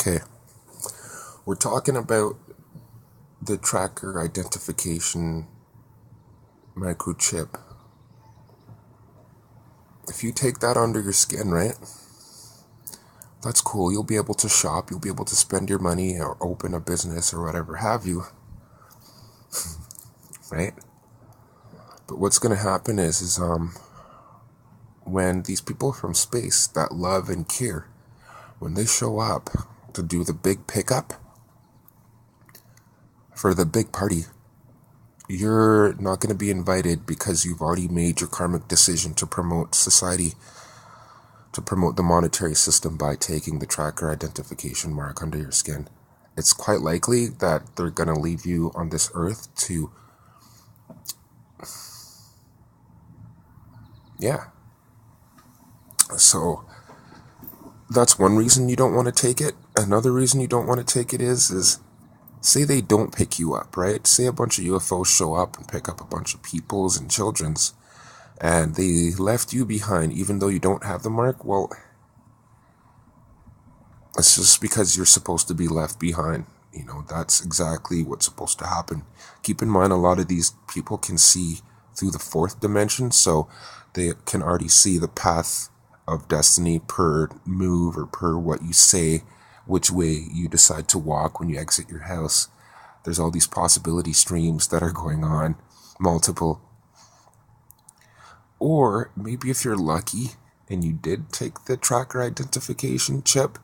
Okay, we're talking about the tracker identification microchip. If you take that under your skin, right? That's cool. You'll be able to shop, you'll be able to spend your money or open a business or whatever have you, right? But what's going to happen is when these people from space that love and care, when they show up to do the big pickup for the big party, you're not going to be invited because you've already made your karmic decision to promote society, to promote the monetary system by taking the tracker identification mark under your skin. It's quite likely that they're going to leave you on this earth to, yeah. So that's one reason you don't want to take it. Another reason you don't want to take it is say they don't pick you up, right? Say a bunch of UFOs show up and pick up a bunch of people's and children's, and they left you behind even though you don't have the mark. Well, it's just because you're supposed to be left behind. That's exactly what's supposed to happen. Keep in mind, a lot of these people can see through the fourth dimension, so they can already see the path of destiny per move or per what you say, which way you decide to walk when you exit your house. There's all these possibility streams that are going on, multiple. Or maybe if you're lucky and you did take the tracker identification chip,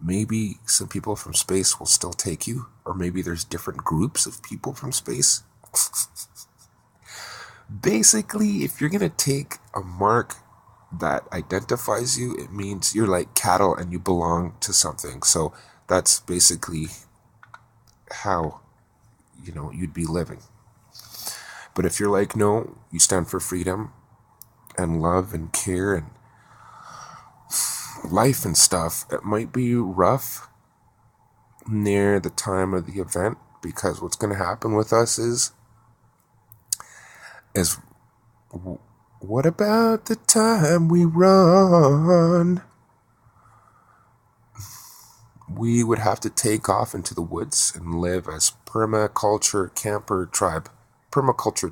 maybe some people from space will still take you, or maybe there's different groups of people from space. Basically, if you're going to take a mark that identifies you, it means you're like cattle and you belong to something. So that's basically how, you'd be living. But if you're like, no, you stand for freedom and love and care and life and stuff, it might be rough near the time of the event, because what's going to happen with us is what about the time we run? We would have to take off into the woods and live as permaculture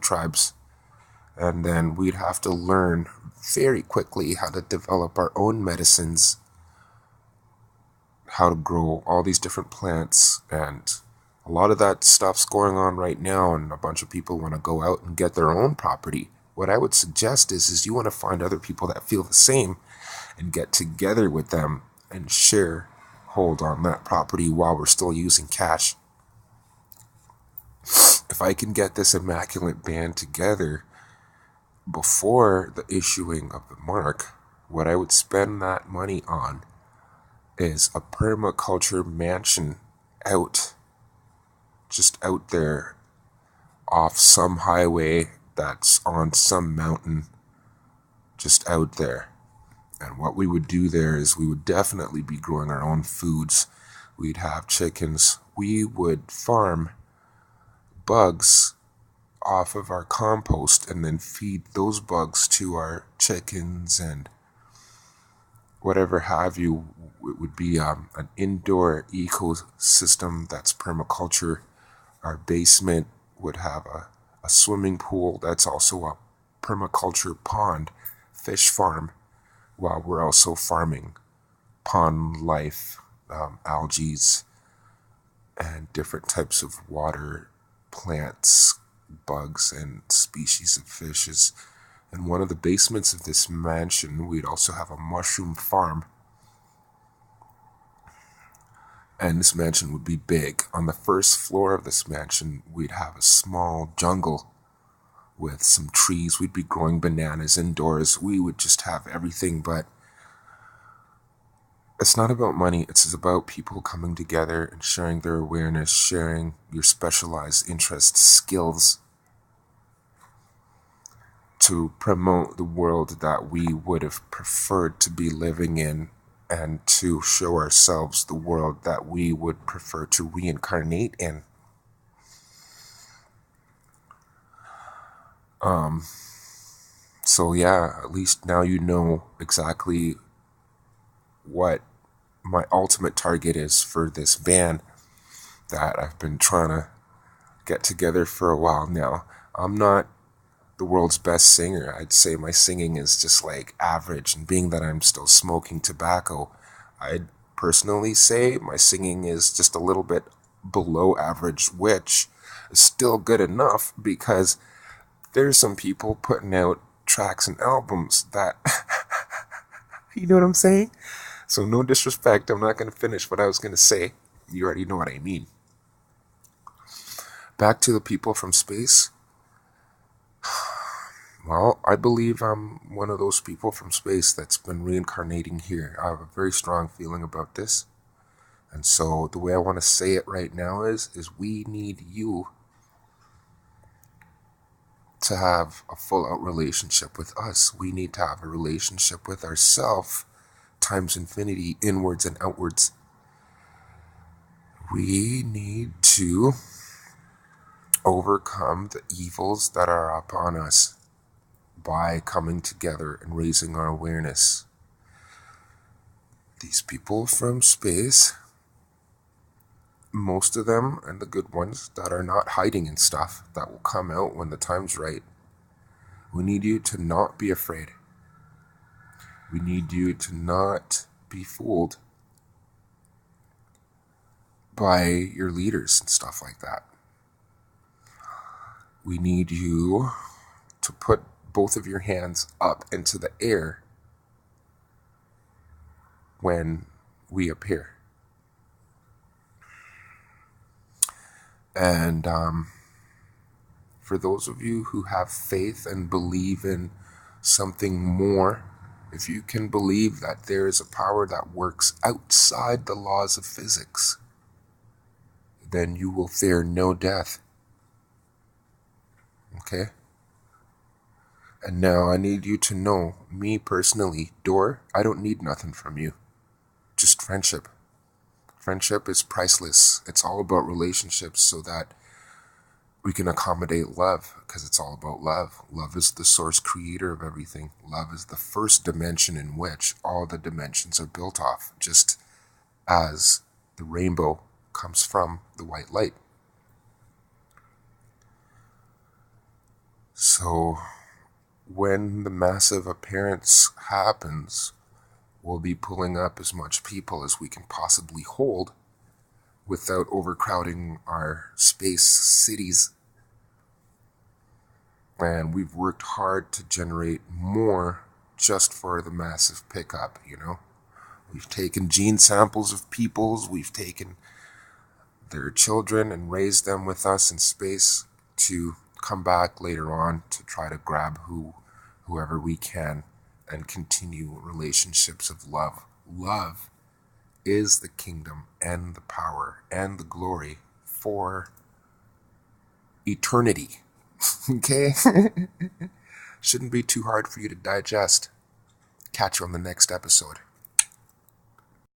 tribes. And then we'd have to learn very quickly how to develop our own medicines, how to grow all these different plants, and a lot of that stuff's going on right now, and a bunch of people want to go out and get their own property. What I would suggest is you want to find other people that feel the same and get together with them and share hold on that property while we're still using cash. If I can get this immaculate band together before the issuing of the mark, what I would spend that money on is a permaculture mansion just out there off some highway that's on some mountain, just out there. And what we would do there is we would definitely be growing our own foods. We'd have chickens. We would farm bugs off of our compost and then feed those bugs to our chickens and whatever have you. It would be an indoor ecosystem that's permaculture. Our basement would have a swimming pool that's also a permaculture pond, fish farm, while we're also farming pond life, algae, and different types of water plants, bugs, and species of fishes. In one of the basements of this mansion, we'd also have a mushroom farm. And this mansion would be big. On the first floor of this mansion, we'd have a small jungle with some trees. We'd be growing bananas indoors. We would just have everything, but it's not about money. It's about people coming together and sharing their awareness, sharing your specialized interests, skills, to promote the world that we would have preferred to be living in, and to show ourselves the world that we would prefer to reincarnate in. So yeah, at least now you know exactly what my ultimate target is for this band that I've been trying to get together for a while now. I'm not the world's best singer. I'd say my singing is just like average, and being that I'm still smoking tobacco, I'd personally say my singing is just a little bit below average, which is still good enough because there's some people putting out tracks and albums that, you know what I'm saying? So no disrespect, I'm not going to finish what I was going to say. You already know what I mean. Back to the people from space. Well, I believe I'm one of those people from space that's been reincarnating here. I have a very strong feeling about this. And so the way I want to say it right now is we need you to have a full out relationship with us. We need to have a relationship with ourselves times infinity, inwards and outwards. We need to overcome the evils that are upon us by coming together and raising our awareness. These people from space, most of them, and the good ones that are not hiding in stuff that will come out when the time's right, we need you to not be afraid. We need you to not be fooled by your leaders and stuff like that. We need you to put both of your hands up into the air when we appear. And for those of you who have faith and believe in something more, if you can believe that there is a power that works outside the laws of physics, then you will fear no death. Okay? And now I need you to know, me personally, Door, I don't need nothing from you. Just friendship. Friendship is priceless. It's all about relationships so that we can accommodate love, because it's all about love. Love is the source creator of everything. Love is the first dimension in which all the dimensions are built off, just as the rainbow comes from the white light. So when the massive appearance happens, we'll be pulling up as much people as we can possibly hold without overcrowding our space cities. And we've worked hard to generate more just for the massive pickup, you know. We've taken gene samples of peoples, we've taken their children and raised them with us in space to come back later on to try to grab whoever we can and continue relationships of love. Love is the kingdom and the power and the glory for eternity. Okay? Shouldn't be too hard for you to digest. Catch you on the next episode.